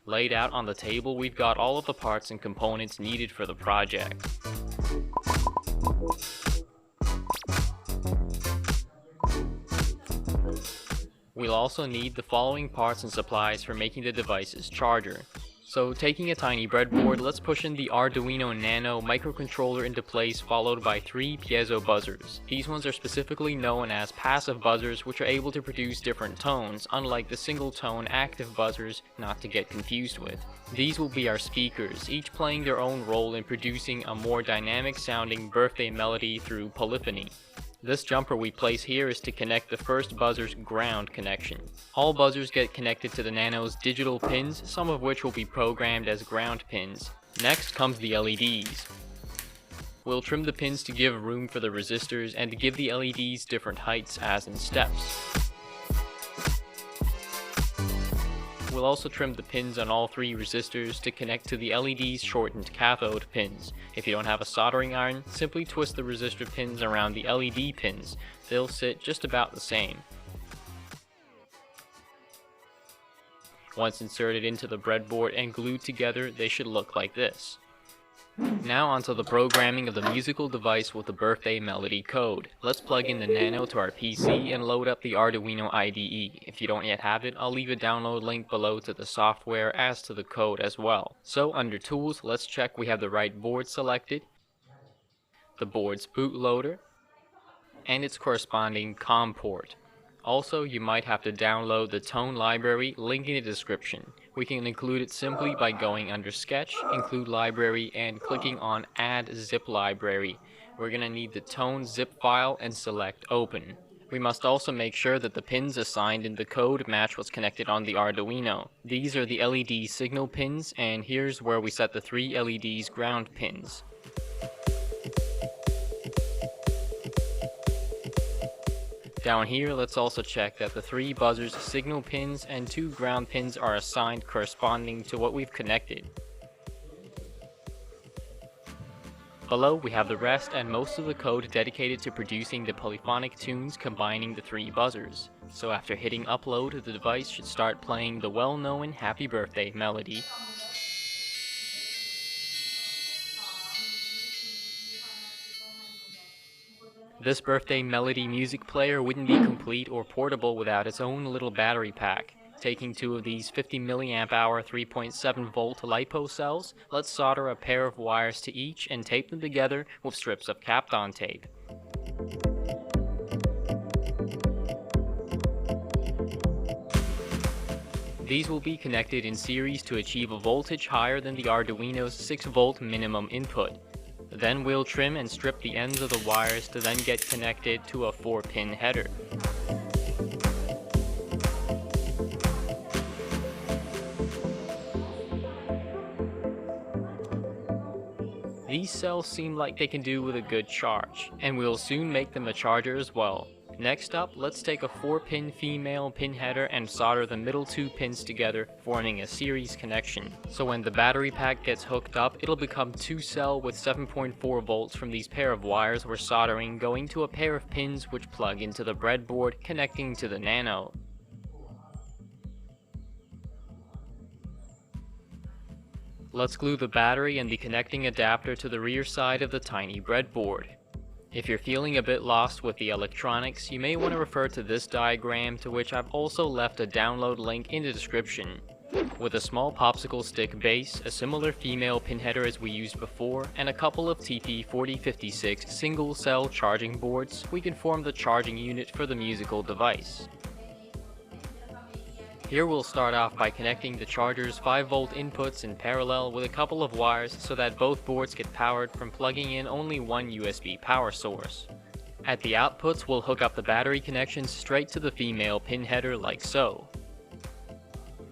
Laid out on the table, we've got all of the parts and components needed for the project. We'll also need the following parts and supplies for making the device's charger. So taking a tiny breadboard, let's push in the Arduino Nano microcontroller into place, followed by 3 piezo buzzers. These ones are specifically known as passive buzzers, which are able to produce different tones, unlike the single tone active buzzers, not to get confused with. These will be our speakers, each playing their own role in producing a more dynamic sounding birthday melody through polyphony. This jumper we place here is to connect the first buzzer's ground connection. All buzzers get connected to the Nano's digital pins, some of which will be programmed as ground pins. Next comes the LEDs. We'll trim the pins to give room for the resistors and to give the LEDs different heights as in steps. We'll also trim the pins on all 3 resistors to connect to the LED's shortened cathode pins. If you don't have a soldering iron, simply twist the resistor pins around the LED pins. They'll sit just about the same. Once inserted into the breadboard and glued together, they should look like this. Now onto the programming of the musical device with the birthday melody code. Let's plug in the Nano to our PC and load up the Arduino IDE. If you don't yet have it, I'll leave a download link below to the software as to the code as well. So under Tools, let's check we have the right board selected, the board's bootloader, and its corresponding COM port. Also, you might have to download the tone library, link in the description. We can include it simply by going under Sketch, Include Library, and clicking on Add Zip Library. We're going to need the tone zip file and select Open. We must also make sure that the pins assigned in the code match what's connected on the Arduino. These are the LED signal pins, and here's where we set the 3 LEDs ground pins. Down here, let's also check that the 3 buzzers signal pins and 2 ground pins are assigned corresponding to what we've connected. Below, we have the rest and most of the code dedicated to producing the polyphonic tunes combining the 3 buzzers. So after hitting upload, the device should start playing the well-known happy birthday melody. This birthday melody music player wouldn't be complete or portable without its own little battery pack. Taking 2 of these 50 mAh 3.7 volt LiPo cells, let's solder a pair of wires to each and tape them together with strips of Kapton tape. These will be connected in series to achieve a voltage higher than the Arduino's 6 volt minimum input. Then we'll trim and strip the ends of the wires to then get connected to a 4-pin header. These cells seem like they can do with a good charge, and we'll soon make them a charger as well. Next up, let's take a 4-pin female pin header and solder the middle 2 pins together, forming a series connection. So when the battery pack gets hooked up, it'll become 2 cell with 7.4 volts from these pair of wires we're soldering going to a pair of pins which plug into the breadboard connecting to the Nano. Let's glue the battery and the connecting adapter to the rear side of the tiny breadboard. If you're feeling a bit lost with the electronics, you may want to refer to this diagram, to which I've also left a download link in the description. With a small popsicle stick base, a similar female pin header as we used before, and a couple of TP4056 single cell charging boards, we can form the charging unit for the musical device. Here we'll start off by connecting the charger's 5 volt inputs in parallel with a couple of wires so that both boards get powered from plugging in only one USB power source. At the outputs, we'll hook up the battery connections straight to the female pin header like so.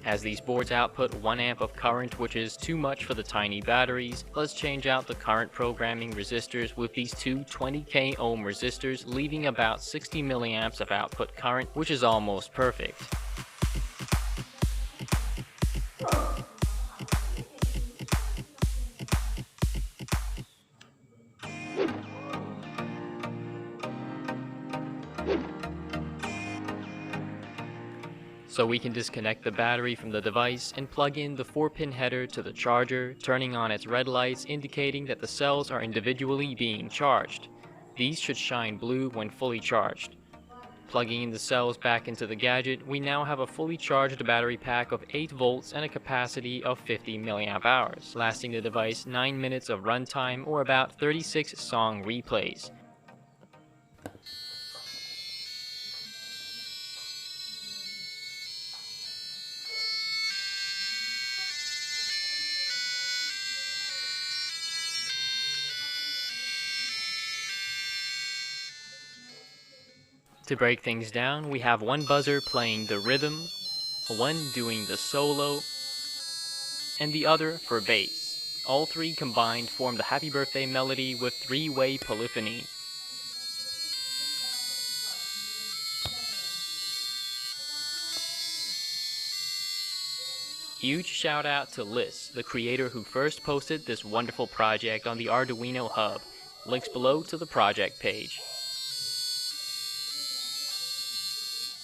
As these boards output 1 amp of current, which is too much for the tiny batteries, let's change out the current programming resistors with these 2 20k ohm resistors, leaving about 60 milliamps of output current, which is almost perfect. So we can disconnect the battery from the device and plug in the 4-pin header to the charger, turning on its red lights indicating that the cells are individually being charged. These should shine blue when fully charged. Plugging in the cells back into the gadget, we now have a fully charged battery pack of 8 volts and a capacity of 50 mAh, lasting the device 9 minutes of runtime or about 36 song replays. To break things down, we have one buzzer playing the rhythm, one doing the solo, and the other for bass. All three combined form the happy birthday melody with 3-way polyphony. Huge shout out to Liz, the creator who first posted this wonderful project on the Arduino Hub. Links below to the project page.